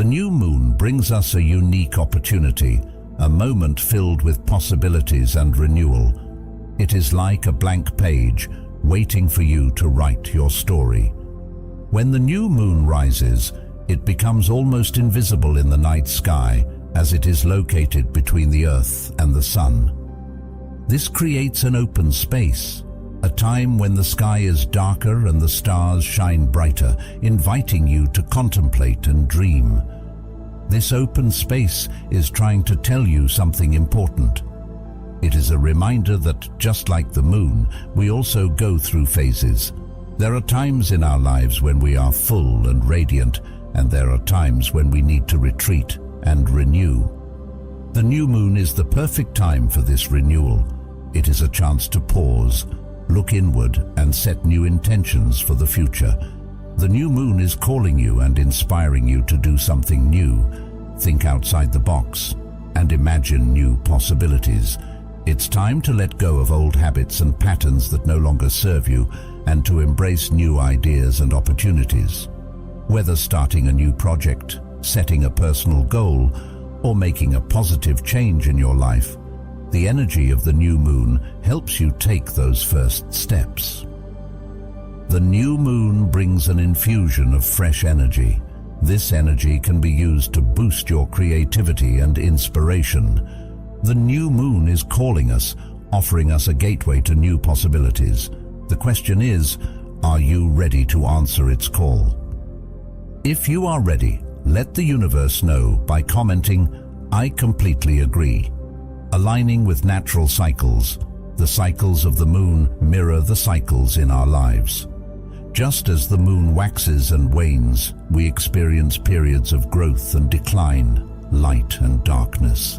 The new moon brings us a unique opportunity, a moment filled with possibilities and renewal. It is like a blank page, waiting for you to write your story. When the new moon rises, it becomes almost invisible in the night sky, as it is located between the Earth and the Sun. This creates an open space, a time when the sky is darker and the stars shine brighter, inviting you to contemplate and dream. This open space is trying to tell you something important. It is a reminder that, just like the moon, we also go through phases. There are times in our lives when we are full and radiant, and there are times when we need to retreat and renew. The new moon is the perfect time for this renewal. It is a chance to pause, look inward, and set new intentions for the future. The new moon is calling you and inspiring you to do something new. Think outside the box and imagine new possibilities. It's time to let go of old habits and patterns that no longer serve you, and to embrace new ideas and opportunities. Whether starting a new project, setting a personal goal, or making a positive change in your life, the energy of the new moon helps you take those first steps. The new moon brings an infusion of fresh energy. This energy can be used to boost your creativity and inspiration. The new moon is calling us, offering us a gateway to new possibilities. The question is, are you ready to answer its call? If you are ready, let the universe know by commenting, "I completely agree." Aligning with natural cycles, the cycles of the moon mirror the cycles in our lives. Just as the moon waxes and wanes, we experience periods of growth and decline, light and darkness.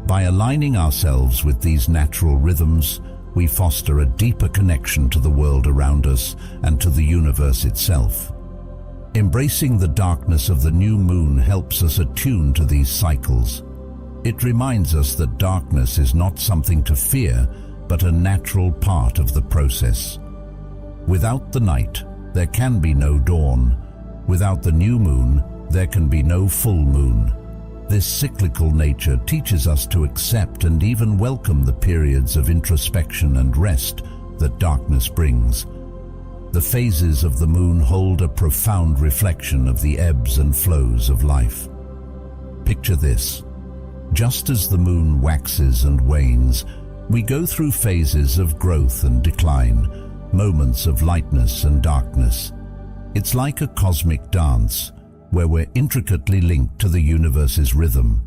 By aligning ourselves with these natural rhythms, we foster a deeper connection to the world around us and to the universe itself. Embracing the darkness of the new moon helps us attune to these cycles. It reminds us that darkness is not something to fear, but a natural part of the process. Without the night, there can be no dawn. Without the new moon, there can be no full moon. This cyclical nature teaches us to accept and even welcome the periods of introspection and rest that darkness brings. The phases of the moon hold a profound reflection of the ebbs and flows of life. Picture this. Just as the moon waxes and wanes, we go through phases of growth and decline, moments of lightness and darkness. It's like a cosmic dance, where we're intricately linked to the universe's rhythm.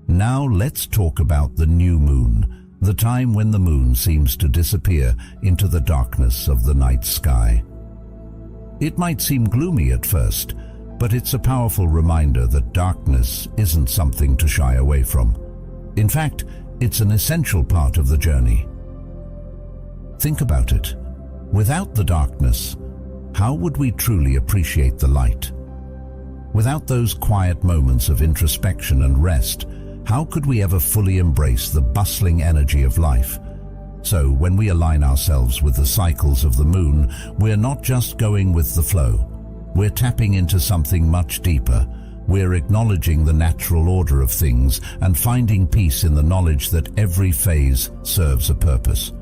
Now let's talk about the new moon, the time when the moon seems to disappear into the darkness of the night sky. It might seem gloomy at first, but it's a powerful reminder that darkness isn't something to shy away from. In fact, it's an essential part of the journey. Think about it. Without the darkness, how would we truly appreciate the light? Without those quiet moments of introspection and rest, how could we ever fully embrace the bustling energy of life? So when we align ourselves with the cycles of the moon, we're not just going with the flow. We're tapping into something much deeper. We're acknowledging the natural order of things and finding peace in the knowledge that every phase serves a purpose.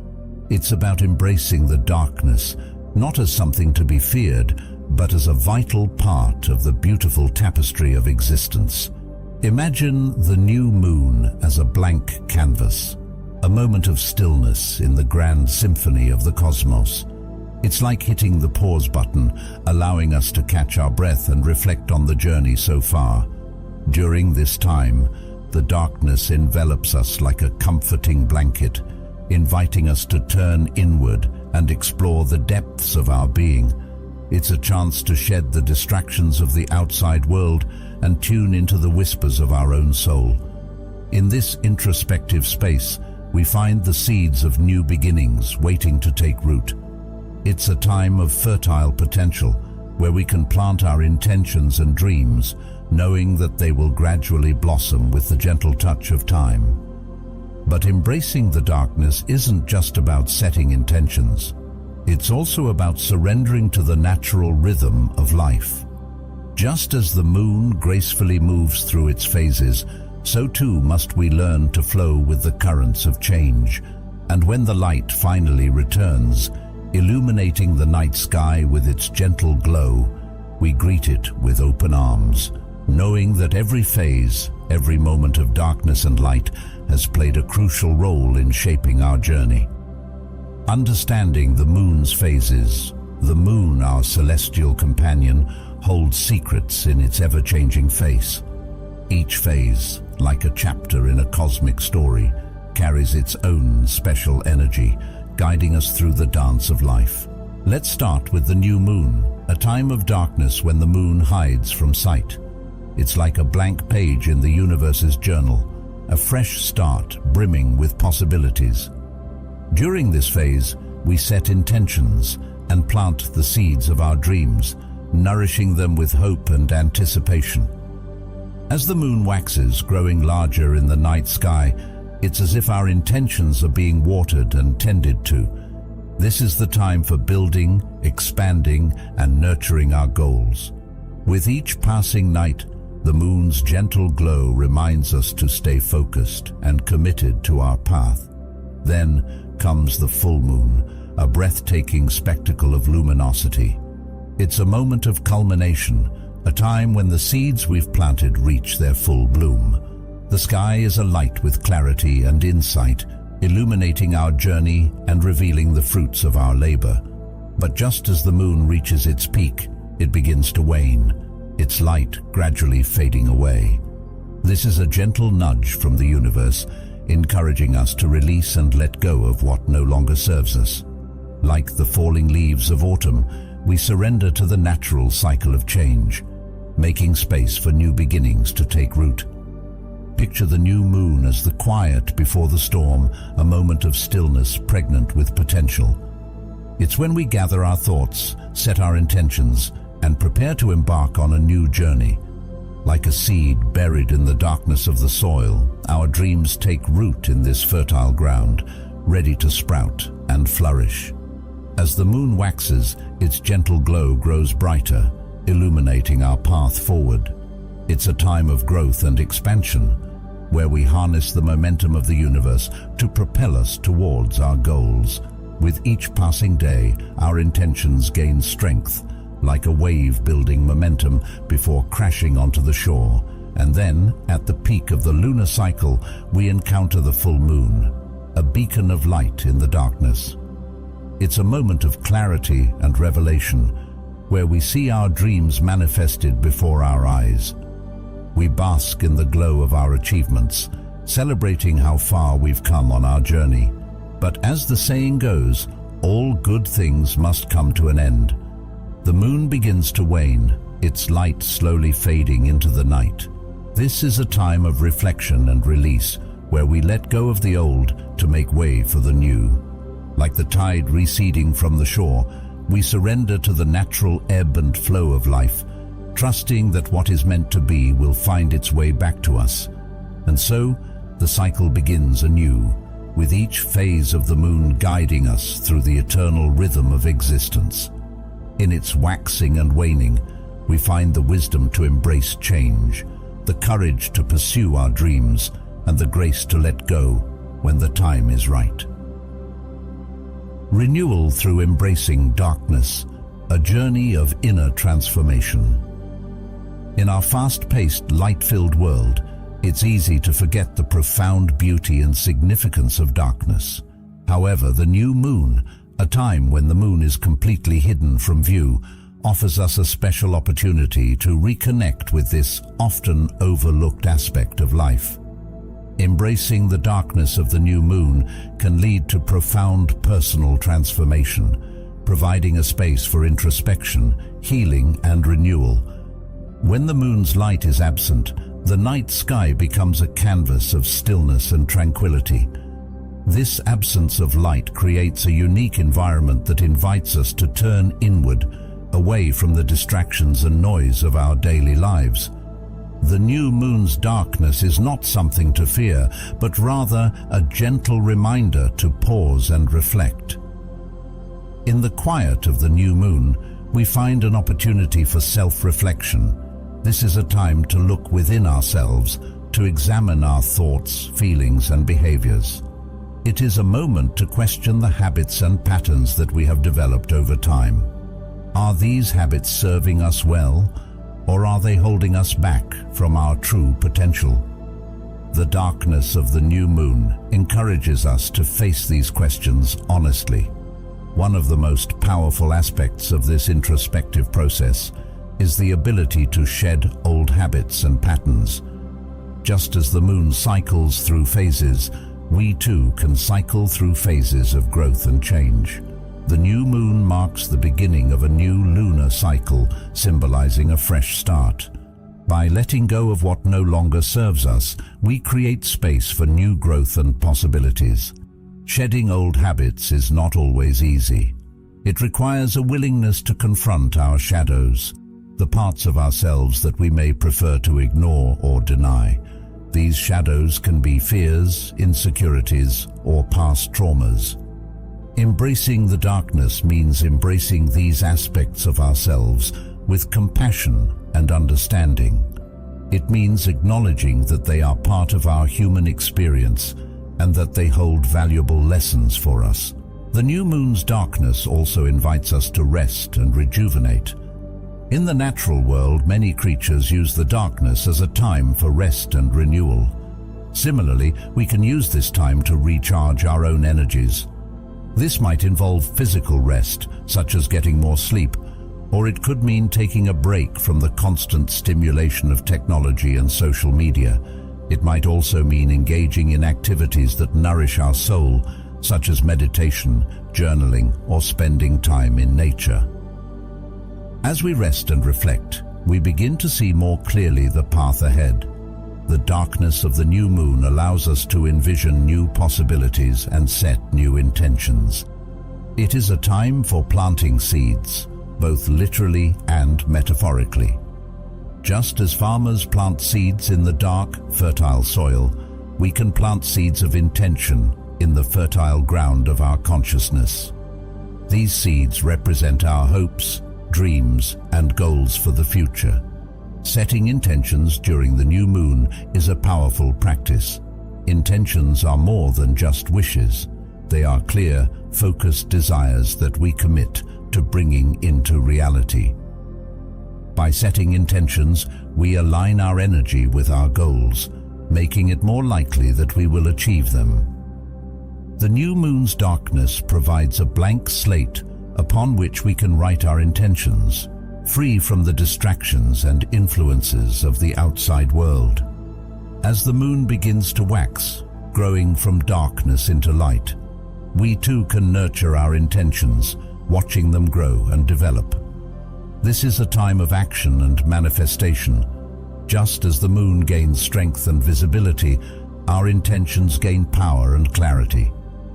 It's about embracing the darkness, not as something to be feared, but as a vital part of the beautiful tapestry of existence. Imagine the new moon as a blank canvas, a moment of stillness in the grand symphony of the cosmos. It's like hitting the pause button, allowing us to catch our breath and reflect on the journey so far. During this time, the darkness envelops us like a comforting blanket, inviting us to turn inward and explore the depths of our being. It's a chance to shed the distractions of the outside world and tune into the whispers of our own soul. In this introspective space, we find the seeds of new beginnings waiting to take root. It's a time of fertile potential, where we can plant our intentions and dreams, knowing that they will gradually blossom with the gentle touch of time. But embracing the darkness isn't just about setting intentions. It's also about surrendering to the natural rhythm of life. Just as the moon gracefully moves through its phases, so too must we learn to flow with the currents of change. And when the light finally returns, illuminating the night sky with its gentle glow, we greet it with open arms, knowing that every phase, every moment of darkness and light has played a crucial role in shaping our journey. Understanding the moon's phases, the moon, our celestial companion, holds secrets in its ever-changing face. Each phase, like a chapter in a cosmic story, carries its own special energy, guiding us through the dance of life. Let's start with the new moon, a time of darkness when the moon hides from sight. It's like a blank page in the universe's journal, a fresh start brimming with possibilities. During this phase, we set intentions and plant the seeds of our dreams, nourishing them with hope and anticipation. As the moon waxes, growing larger in the night sky, it's as if our intentions are being watered and tended to. This is the time for building, expanding, and nurturing our goals. With each passing night, the moon's gentle glow reminds us to stay focused and committed to our path. Then comes the full moon, a breathtaking spectacle of luminosity. It's a moment of culmination, a time when the seeds we've planted reach their full bloom. The sky is alight with clarity and insight, illuminating our journey and revealing the fruits of our labor. But just as the moon reaches its peak, it begins to wane, its light gradually fading away. This is a gentle nudge from the universe, encouraging us to release and let go of what no longer serves us. Like the falling leaves of autumn, we surrender to the natural cycle of change, making space for new beginnings to take root. Picture the new moon as the quiet before the storm, a moment of stillness pregnant with potential. It's when we gather our thoughts, set our intentions, and prepare to embark on a new journey. Like a seed buried in the darkness of the soil, our dreams take root in this fertile ground, ready to sprout and flourish. As the moon waxes, its gentle glow grows brighter, illuminating our path forward. It's a time of growth and expansion, where we harness the momentum of the universe to propel us towards our goals. With each passing day, our intentions gain strength, like a wave building momentum before crashing onto the shore. And then, at the peak of the lunar cycle, we encounter the full moon, a beacon of light in the darkness. It's a moment of clarity and revelation, where we see our dreams manifested before our eyes. We bask in the glow of our achievements, celebrating how far we've come on our journey. But as the saying goes, all good things must come to an end. The moon begins to wane, its light slowly fading into the night. This is a time of reflection and release, where we let go of the old to make way for the new. Like the tide receding from the shore, we surrender to the natural ebb and flow of life, trusting that what is meant to be will find its way back to us. And so, the cycle begins anew, with each phase of the moon guiding us through the eternal rhythm of existence. In its waxing and waning, we find the wisdom to embrace change, the courage to pursue our dreams, and the grace to let go when the time is right. Renewal through embracing darkness, a journey of inner transformation. In our fast-paced, light-filled world, it's easy to forget the profound beauty and significance of darkness. However, the new moon, a time when the moon is completely hidden from view, offers us a special opportunity to reconnect with this often overlooked aspect of life. Embracing the darkness of the new moon can lead to profound personal transformation, providing a space for introspection, healing, and renewal. When the moon's light is absent, the night sky becomes a canvas of stillness and tranquility. This absence of light creates a unique environment that invites us to turn inward, away from the distractions and noise of our daily lives. The new moon's darkness is not something to fear, but rather a gentle reminder to pause and reflect. In the quiet of the new moon, we find an opportunity for self-reflection. This is a time to look within ourselves, to examine our thoughts, feelings, and behaviors. It is a moment to question the habits and patterns that we have developed over time. Are these habits serving us well, or are they holding us back from our true potential? The darkness of the new moon encourages us to face these questions honestly. One of the most powerful aspects of this introspective process is the ability to shed old habits and patterns. Just as the moon cycles through phases, we too can cycle through phases of growth and change. The new moon marks the beginning of a new lunar cycle, symbolizing a fresh start. By letting go of what no longer serves us, we create space for new growth and possibilities. Shedding old habits is not always easy. It requires a willingness to confront our shadows, the parts of ourselves that we may prefer to ignore or deny. These shadows can be fears, insecurities, or past traumas. Embracing the darkness means embracing these aspects of ourselves with compassion and understanding. It means acknowledging that they are part of our human experience and that they hold valuable lessons for us. The new moon's darkness also invites us to rest and rejuvenate. In the natural world, many creatures use the darkness as a time for rest and renewal. Similarly, we can use this time to recharge our own energies. This might involve physical rest, such as getting more sleep, or it could mean taking a break from the constant stimulation of technology and social media. It might also mean engaging in activities that nourish our soul, such as meditation, journaling, or spending time in nature. As we rest and reflect, we begin to see more clearly the path ahead. The darkness of the new moon allows us to envision new possibilities and set new intentions. It is a time for planting seeds, both literally and metaphorically. Just as farmers plant seeds in the dark, fertile soil, we can plant seeds of intention in the fertile ground of our consciousness. These seeds represent our hopes, dreams, and goals for the future. Setting intentions during the new moon is a powerful practice. Intentions are more than just wishes. They are clear, focused desires that we commit to bringing into reality. By setting intentions, we align our energy with our goals, making it more likely that we will achieve them. The new moon's darkness provides a blank slate upon which we can write our intentions, free from the distractions and influences of the outside world. As the moon begins to wax, growing from darkness into light, we too can nurture our intentions, watching them grow and develop. This is a time of action and manifestation. Just as the moon gains strength and visibility, our intentions gain power and clarity.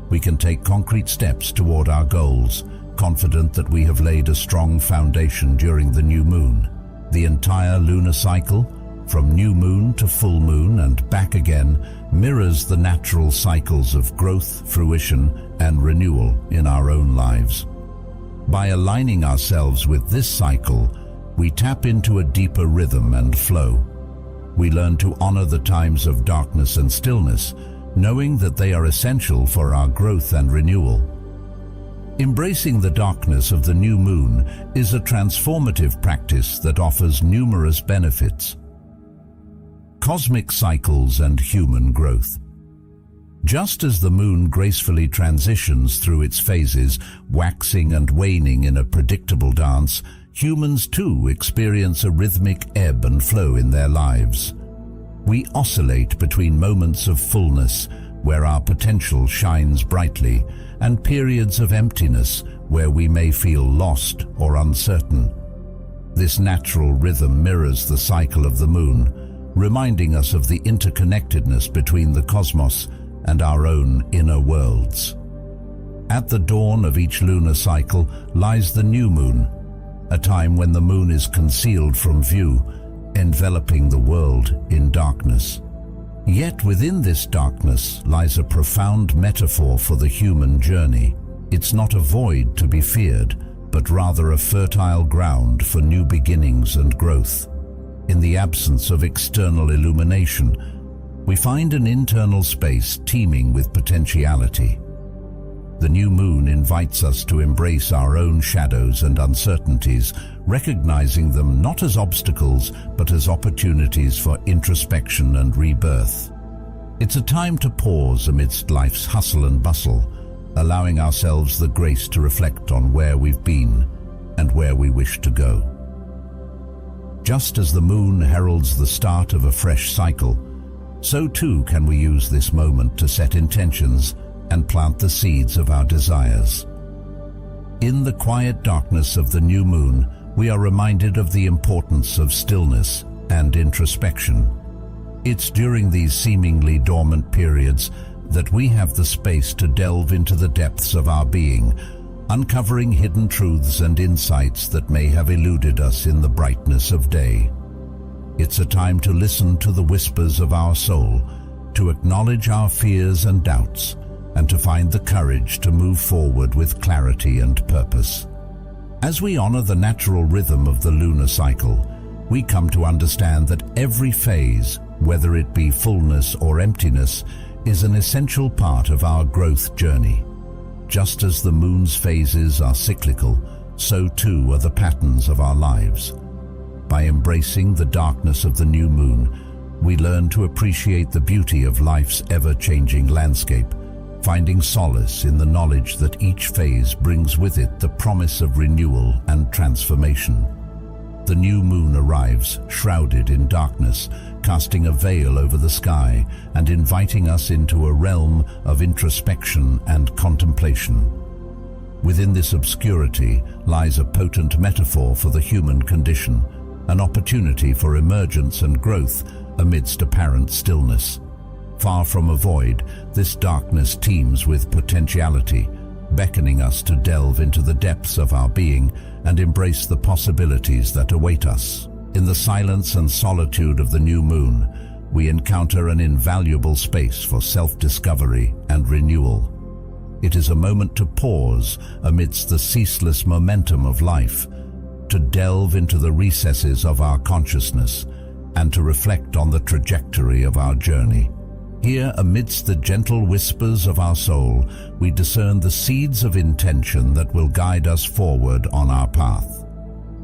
We can take concrete steps toward our goals, confident that we have laid a strong foundation during the new moon. The entire lunar cycle, from new moon to full moon and back again, mirrors the natural cycles of growth, fruition, and renewal in our own lives. By aligning ourselves with this cycle, we tap into a deeper rhythm and flow. We learn to honor the times of darkness and stillness, knowing that they are essential for our growth and renewal. Embracing the darkness of the new moon is a transformative practice that offers numerous benefits. Cosmic cycles and human growth. Just as the moon gracefully transitions through its phases, waxing and waning in a predictable dance, humans too experience a rhythmic ebb and flow in their lives. We oscillate between moments of fullness, where our potential shines brightly, and periods of emptiness, where we may feel lost or uncertain. This natural rhythm mirrors the cycle of the moon, reminding us of the interconnectedness between the cosmos and our own inner worlds. At the dawn of each lunar cycle lies the new moon, a time when the moon is concealed from view, enveloping the world in darkness. Yet within this darkness lies a profound metaphor for the human journey. It's not a void to be feared, but rather a fertile ground for new beginnings and growth. In the absence of external illumination, we find an internal space teeming with potentiality. The new moon invites us to embrace our own shadows and uncertainties, recognizing them not as obstacles, but as opportunities for introspection and rebirth. It's a time to pause amidst life's hustle and bustle, allowing ourselves the grace to reflect on where we've been and where we wish to go. Just as the moon heralds the start of a fresh cycle, so too can we use this moment to set intentions and plant the seeds of our desires. In the quiet darkness of the new moon, we are reminded of the importance of stillness and introspection. It's during these seemingly dormant periods that we have the space to delve into the depths of our being, uncovering hidden truths and insights that may have eluded us in the brightness of day. It's a time to listen to the whispers of our soul, to acknowledge our fears and doubts, and to find the courage to move forward with clarity and purpose. As we honor the natural rhythm of the lunar cycle, we come to understand that every phase, whether it be fullness or emptiness, is an essential part of our growth journey. Just as the moon's phases are cyclical, so too are the patterns of our lives. By embracing the darkness of the new moon, we learn to appreciate the beauty of life's ever-changing landscape, finding solace in the knowledge that each phase brings with it the promise of renewal and transformation. The new moon arrives, shrouded in darkness, casting a veil over the sky and inviting us into a realm of introspection and contemplation. Within this obscurity lies a potent metaphor for the human condition, an opportunity for emergence and growth amidst apparent stillness. Far from a void, this darkness teems with potentiality, beckoning us to delve into the depths of our being and embrace the possibilities that await us. In the silence and solitude of the new moon, we encounter an invaluable space for self-discovery and renewal. It is a moment to pause amidst the ceaseless momentum of life, to delve into the recesses of our consciousness, and to reflect on the trajectory of our journey. Here, amidst the gentle whispers of our soul, we discern the seeds of intention that will guide us forward on our path.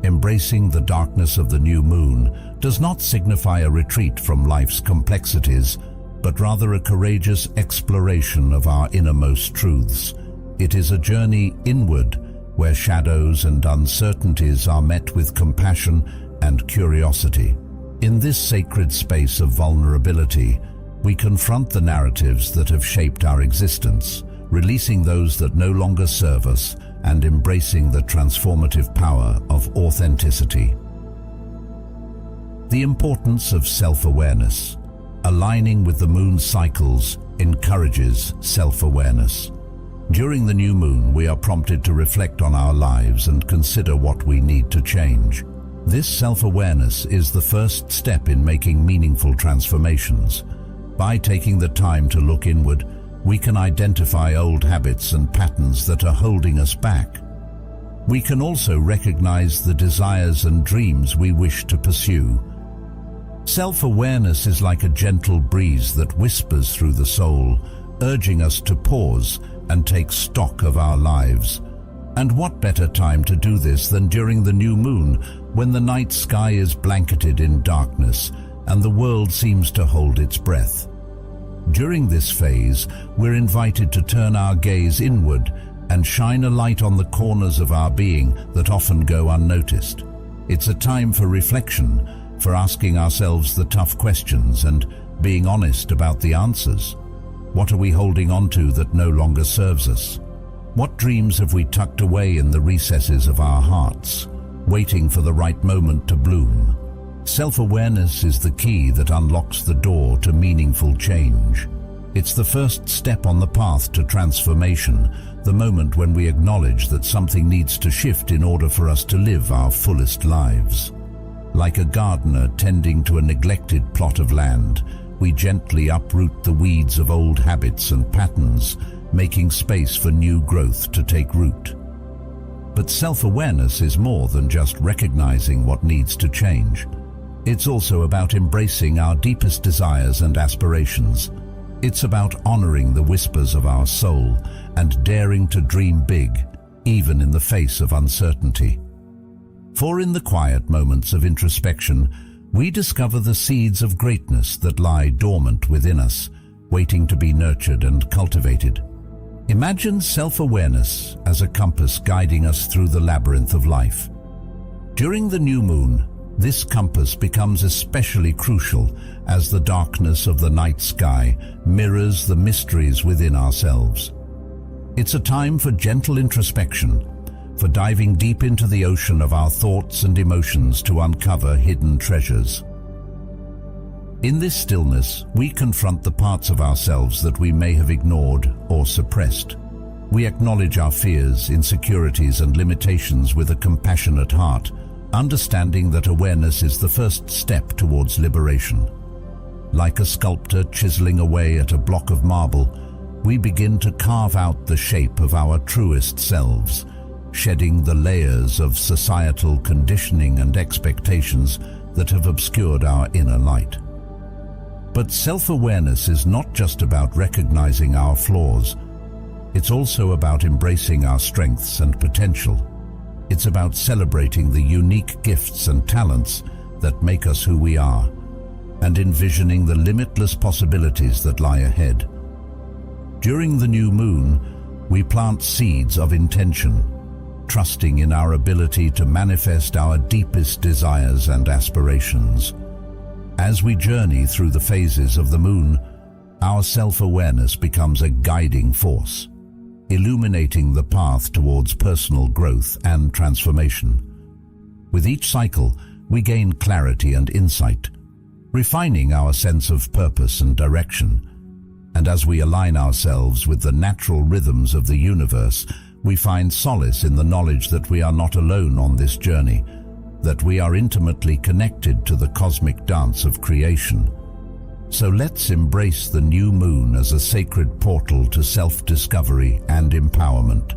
Embracing the darkness of the new moon does not signify a retreat from life's complexities, but rather a courageous exploration of our innermost truths. It is a journey inward, where shadows and uncertainties are met with compassion and curiosity. In this sacred space of vulnerability, we confront the narratives that have shaped our existence, releasing those that no longer serve us and embracing the transformative power of authenticity. The importance of self-awareness. Aligning with the moon's cycles encourages self-awareness. During the new moon, we are prompted to reflect on our lives and consider what we need to change. This self-awareness is the first step in making meaningful transformations. By taking the time to look inward, we can identify old habits and patterns that are holding us back. We can also recognize the desires and dreams we wish to pursue. Self-awareness is like a gentle breeze that whispers through the soul, urging us to pause and take stock of our lives. And what better time to do this than during the new moon, when the night sky is blanketed in darkness and the world seems to hold its breath. During this phase, we're invited to turn our gaze inward and shine a light on the corners of our being that often go unnoticed. It's a time for reflection, for asking ourselves the tough questions and being honest about the answers. What are we holding on to that no longer serves us? What dreams have we tucked away in the recesses of our hearts, waiting for the right moment to bloom? Self-awareness is the key that unlocks the door to meaningful change. It's the first step on the path to transformation, the moment when we acknowledge that something needs to shift in order for us to live our fullest lives. Like a gardener tending to a neglected plot of land, we gently uproot the weeds of old habits and patterns, making space for new growth to take root. But self-awareness is more than just recognizing what needs to change. It's also about embracing our deepest desires and aspirations. It's about honoring the whispers of our soul and daring to dream big, even in the face of uncertainty. For in the quiet moments of introspection, we discover the seeds of greatness that lie dormant within us, waiting to be nurtured and cultivated. Imagine self-awareness as a compass guiding us through the labyrinth of life. During the new moon, this compass becomes especially crucial as the darkness of the night sky mirrors the mysteries within ourselves. It's a time for gentle introspection, for diving deep into the ocean of our thoughts and emotions to uncover hidden treasures. In this stillness, we confront the parts of ourselves that we may have ignored or suppressed. We acknowledge our fears, insecurities, and limitations with a compassionate heart, understanding that awareness is the first step towards liberation. Like a sculptor chiseling away at a block of marble, we begin to carve out the shape of our truest selves, shedding the layers of societal conditioning and expectations that have obscured our inner light. But self-awareness is not just about recognizing our flaws. It's also about embracing our strengths and potential. It's about celebrating the unique gifts and talents that make us who we are, and envisioning the limitless possibilities that lie ahead. During the new moon, we plant seeds of intention, trusting in our ability to manifest our deepest desires and aspirations. As we journey through the phases of the moon, our self-awareness becomes a guiding force, illuminating the path towards personal growth and transformation. With each cycle, we gain clarity and insight, refining our sense of purpose and direction. And as we align ourselves with the natural rhythms of the universe, we find solace in the knowledge that we are not alone on this journey, that we are intimately connected to the cosmic dance of creation. So let's embrace the new moon as a sacred portal to self-discovery and empowerment,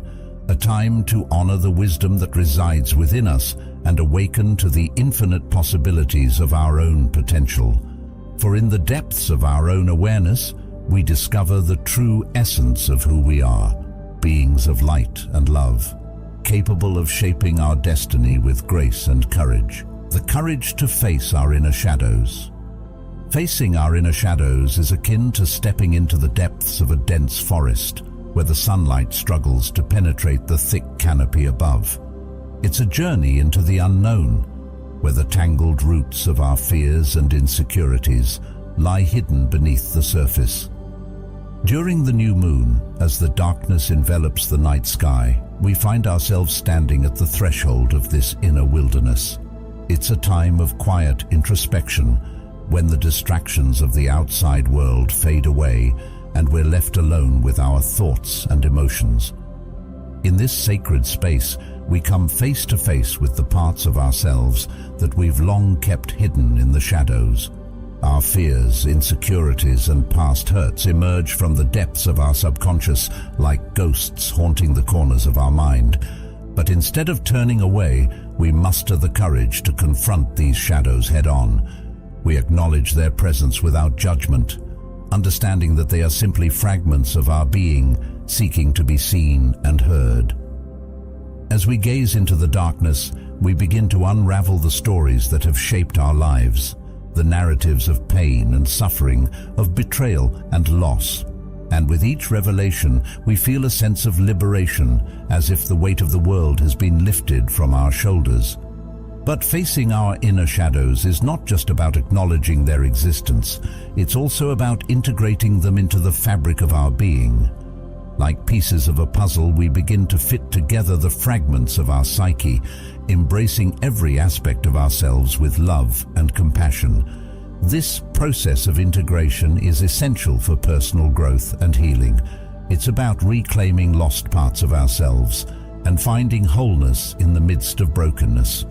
a time to honor the wisdom that resides within us and awaken to the infinite possibilities of our own potential. For in the depths of our own awareness, we discover the true essence of who we are, beings of light and love, capable of shaping our destiny with grace and courage. The courage to face our inner shadows. Facing our inner shadows is akin to stepping into the depths of a dense forest, where the sunlight struggles to penetrate the thick canopy above. It's a journey into the unknown, where the tangled roots of our fears and insecurities lie hidden beneath the surface. During the new moon, as the darkness envelops the night sky, we find ourselves standing at the threshold of this inner wilderness. It's a time of quiet introspection, when the distractions of the outside world fade away and we're left alone with our thoughts and emotions. In this sacred space, we come face to face with the parts of ourselves that we've long kept hidden in the shadows. Our fears, insecurities, and past hurts emerge from the depths of our subconscious like ghosts haunting the corners of our mind. But instead of turning away, we muster the courage to confront these shadows head-on. We acknowledge their presence without judgment, understanding that they are simply fragments of our being, seeking to be seen and heard. As we gaze into the darkness, we begin to unravel the stories that have shaped our lives, the narratives of pain and suffering, of betrayal and loss. And with each revelation, we feel a sense of liberation, as if the weight of the world has been lifted from our shoulders. But facing our inner shadows is not just about acknowledging their existence, it's also about integrating them into the fabric of our being. Like pieces of a puzzle, we begin to fit together the fragments of our psyche, embracing every aspect of ourselves with love and compassion. This process of integration is essential for personal growth and healing. It's about reclaiming lost parts of ourselves and finding wholeness in the midst of brokenness.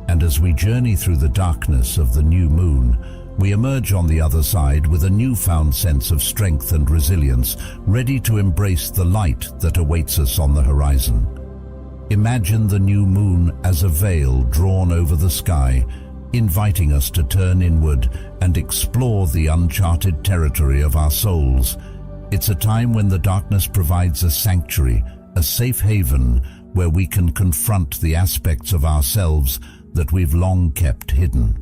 And as we journey through the darkness of the new moon, we emerge on the other side with a newfound sense of strength and resilience, ready to embrace the light that awaits us on the horizon. Imagine the new moon as a veil drawn over the sky, inviting us to turn inward and explore the uncharted territory of our souls. It's a time when the darkness provides a sanctuary, a safe haven where we can confront the aspects of ourselves that we've long kept hidden.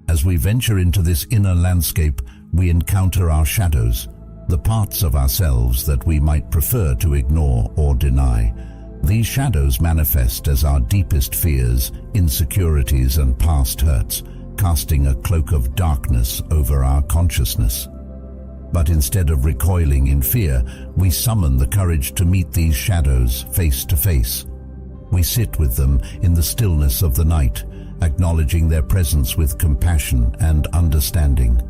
As we venture into this inner landscape, we encounter our shadows, the parts of ourselves that we might prefer to ignore or deny. These shadows manifest as our deepest fears, insecurities, and past hurts, casting a cloak of darkness over our consciousness. But instead of recoiling in fear, we summon the courage to meet these shadows face to face. We sit with them in the stillness of the night, acknowledging their presence with compassion and understanding.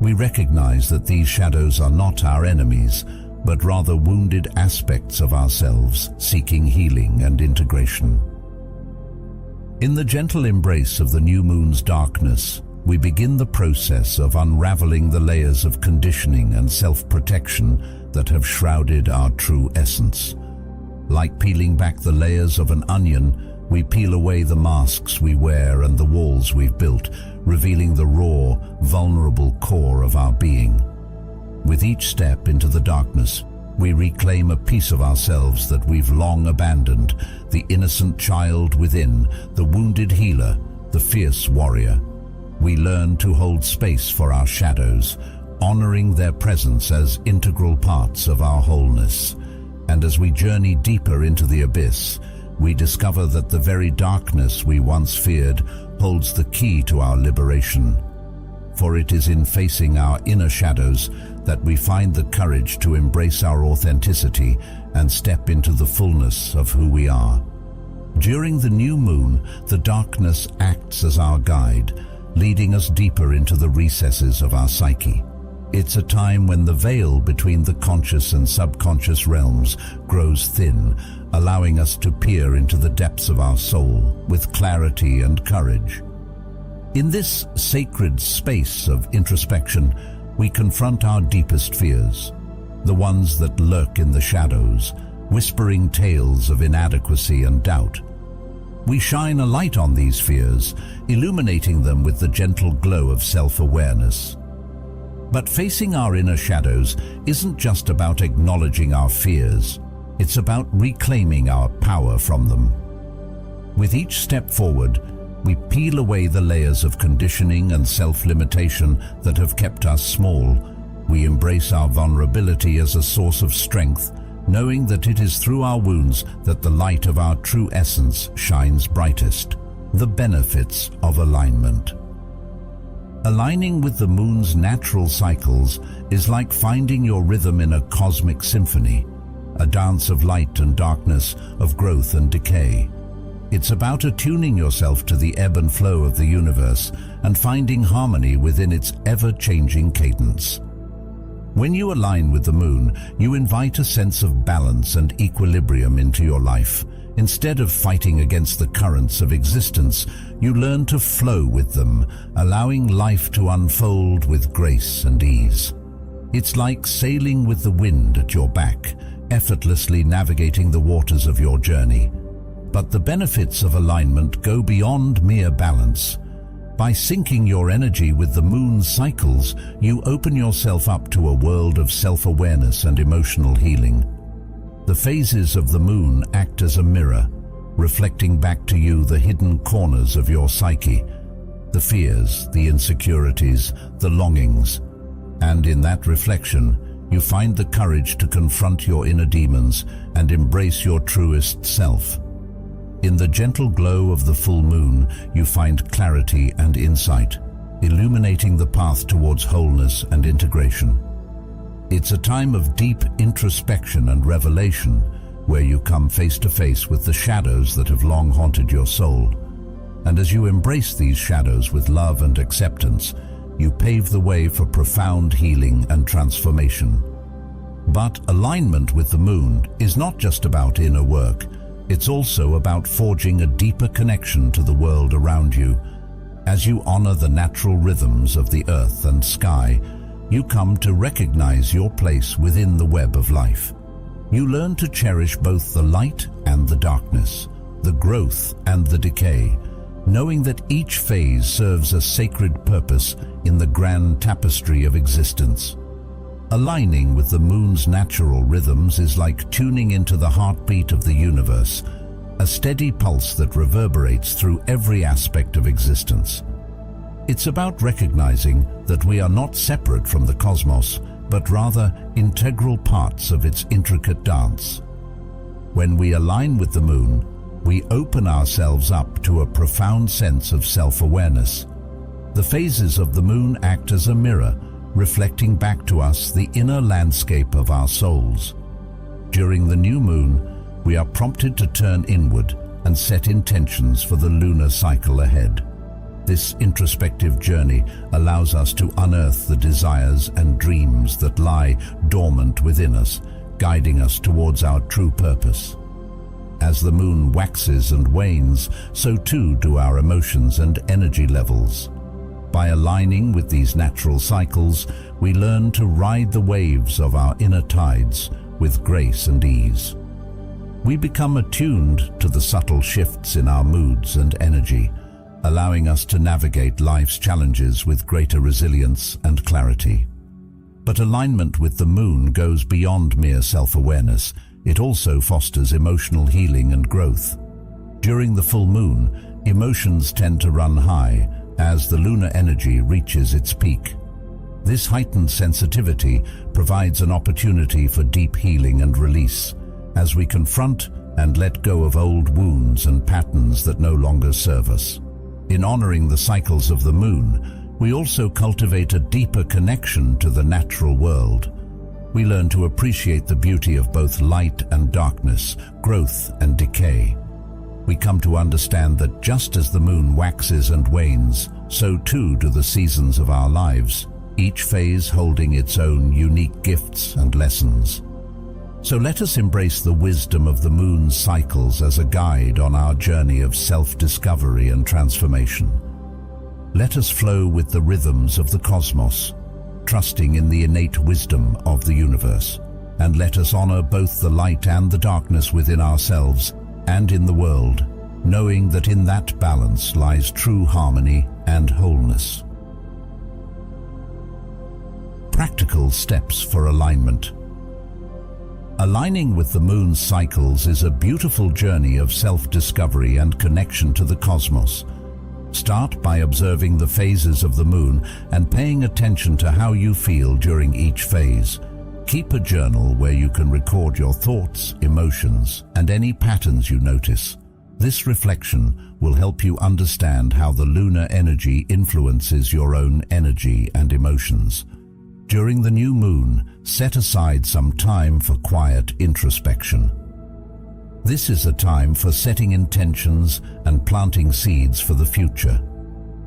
We recognize that these shadows are not our enemies, but rather wounded aspects of ourselves seeking healing and integration. In the gentle embrace of the new moon's darkness, we begin the process of unraveling the layers of conditioning and self-protection that have shrouded our true essence. Like peeling back the layers of an onion, we peel away the masks we wear and the walls we've built, revealing the raw, vulnerable core of our being. With each step into the darkness, we reclaim a piece of ourselves that we've long abandoned, the innocent child within, the wounded healer, the fierce warrior. We learn to hold space for our shadows, honoring their presence as integral parts of our wholeness. And as we journey deeper into the abyss, we discover that the very darkness we once feared holds the key to our liberation. For it is in facing our inner shadows that we find the courage to embrace our authenticity and step into the fullness of who we are. During the new moon, the darkness acts as our guide, leading us deeper into the recesses of our psyche. It's a time when the veil between the conscious and subconscious realms grows thin, allowing us to peer into the depths of our soul with clarity and courage. In this sacred space of introspection, we confront our deepest fears, the ones that lurk in the shadows, whispering tales of inadequacy and doubt. We shine a light on these fears, illuminating them with the gentle glow of self-awareness. But facing our inner shadows isn't just about acknowledging our fears. It's about reclaiming our power from them. With each step forward, we peel away the layers of conditioning and self-limitation that have kept us small. We embrace our vulnerability as a source of strength, knowing that it is through our wounds that the light of our true essence shines brightest. The benefits of alignment. Aligning with the moon's natural cycles is like finding your rhythm in a cosmic symphony, a dance of light and darkness, of growth and decay. It's about attuning yourself to the ebb and flow of the universe and finding harmony within its ever-changing cadence. When you align with the moon, you invite a sense of balance and equilibrium into your life. Instead of fighting against the currents of existence, you learn to flow with them, allowing life to unfold with grace and ease. It's like sailing with the wind at your back, effortlessly navigating the waters of your journey. But the benefits of alignment go beyond mere balance. By syncing your energy with the moon's cycles, you open yourself up to a world of self-awareness and emotional healing. The phases of the moon act as a mirror, reflecting back to you the hidden corners of your psyche, the fears, the insecurities, the longings. And in that reflection, you find the courage to confront your inner demons and embrace your truest self. In the gentle glow of the full moon, you find clarity and insight, illuminating the path towards wholeness and integration. It's a time of deep introspection and revelation, where you come face to face with the shadows that have long haunted your soul. And as you embrace these shadows with love and acceptance, you pave the way for profound healing and transformation. But alignment with the moon is not just about inner work. It's also about forging a deeper connection to the world around you. As you honor the natural rhythms of the earth and sky, you come to recognize your place within the web of life. You learn to cherish both the light and the darkness, the growth and the decay, knowing that each phase serves a sacred purpose in the grand tapestry of existence. Aligning with the moon's natural rhythms is like tuning into the heartbeat of the universe, a steady pulse that reverberates through every aspect of existence. It's about recognizing that we are not separate from the cosmos, but rather integral parts of its intricate dance. When we align with the moon, we open ourselves up to a profound sense of self-awareness. The phases of the moon act as a mirror, reflecting back to us the inner landscape of our souls. During the new moon, we are prompted to turn inward and set intentions for the lunar cycle ahead. This introspective journey allows us to unearth the desires and dreams that lie dormant within us, guiding us towards our true purpose. As the moon waxes and wanes, so too do our emotions and energy levels. By aligning with these natural cycles, we learn to ride the waves of our inner tides with grace and ease. We become attuned to the subtle shifts in our moods and energy, allowing us to navigate life's challenges with greater resilience and clarity. But alignment with the moon goes beyond mere self-awareness. It also fosters emotional healing and growth. During the full moon, emotions tend to run high as the lunar energy reaches its peak. This heightened sensitivity provides an opportunity for deep healing and release, as we confront and let go of old wounds and patterns that no longer serve us. In honoring the cycles of the moon, we also cultivate a deeper connection to the natural world. We learn to appreciate the beauty of both light and darkness, growth and decay. We come to understand that just as the moon waxes and wanes, so too do the seasons of our lives, each phase holding its own unique gifts and lessons. So let us embrace the wisdom of the moon's cycles as a guide on our journey of self-discovery and transformation. Let us flow with the rhythms of the cosmos, trusting in the innate wisdom of the universe. And let us honor both the light and the darkness within ourselves and in the world, knowing that in that balance lies true harmony and wholeness. Practical steps for alignment. Aligning with the moon's cycles is a beautiful journey of self-discovery and connection to the cosmos. Start by observing the phases of the moon and paying attention to how you feel during each phase. Keep a journal where you can record your thoughts, emotions, and any patterns you notice. This reflection will help you understand how the lunar energy influences your own energy and emotions. During the new moon, set aside some time for quiet introspection. This is a time for setting intentions and planting seeds for the future.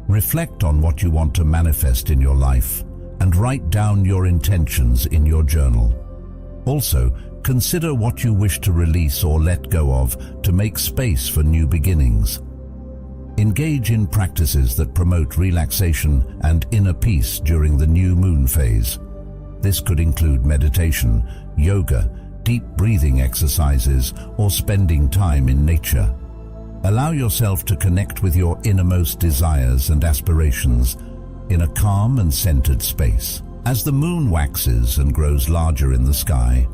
Reflect on what you want to manifest in your life and write down your intentions in your journal. Also, consider what you wish to release or let go of to make space for new beginnings. Engage in practices that promote relaxation and inner peace during the new moon phase. This could include meditation, yoga, deep breathing exercises, or spending time in nature. Allow yourself to connect with your innermost desires and aspirations in a calm and centered space. As the moon waxes and grows larger in the sky,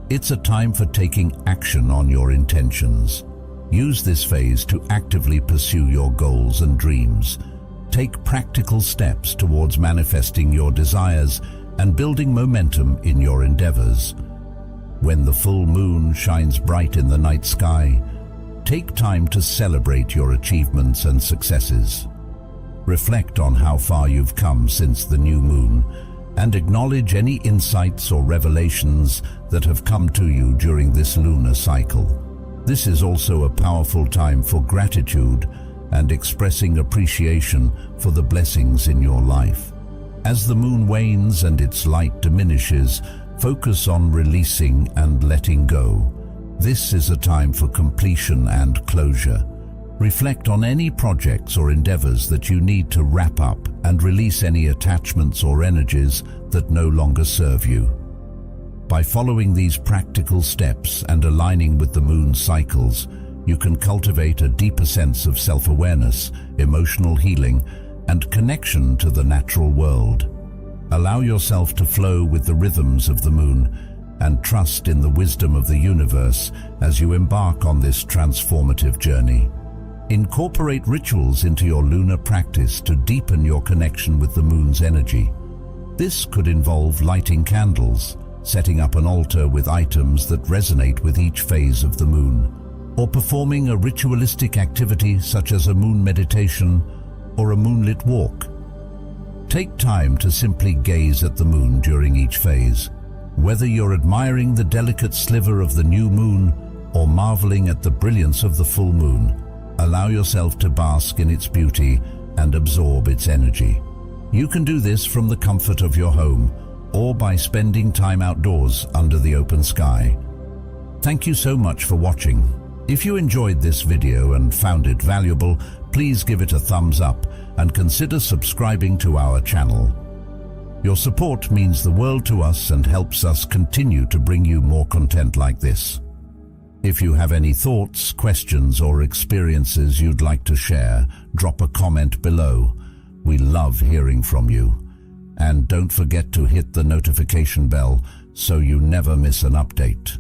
it's a time for taking action on your intentions. Use this phase to actively pursue your goals and dreams. Take practical steps towards manifesting your desires and building momentum in your endeavors. When the full moon shines bright in the night sky, take time to celebrate your achievements and successes. Reflect on how far you've come since the new moon and acknowledge any insights or revelations that have come to you during this lunar cycle. This is also a powerful time for gratitude and expressing appreciation for the blessings in your life. As the moon wanes and its light diminishes, focus on releasing and letting go. This is a time for completion and closure. Reflect on any projects or endeavors that you need to wrap up and release any attachments or energies that no longer serve you. By following these practical steps and aligning with the moon's cycles, you can cultivate a deeper sense of self-awareness, emotional healing, and connection to the natural world. Allow yourself to flow with the rhythms of the moon and trust in the wisdom of the universe as you embark on this transformative journey. Incorporate rituals into your lunar practice to deepen your connection with the moon's energy. This could involve lighting candles, setting up an altar with items that resonate with each phase of the moon, or performing a ritualistic activity such as a moon meditation or a moonlit walk. Take time to simply gaze at the moon during each phase. Whether you're admiring the delicate sliver of the new moon or marveling at the brilliance of the full moon, allow yourself to bask in its beauty and absorb its energy. You can do this from the comfort of your home or by spending time outdoors under the open sky. Thank you so much for watching. If you enjoyed this video and found it valuable, please give it a thumbs up and consider subscribing to our channel. Your support means the world to us and helps us continue to bring you more content like this. If you have any thoughts, questions, or experiences you'd like to share, drop a comment below. We love hearing from you. And don't forget to hit the notification bell so you never miss an update.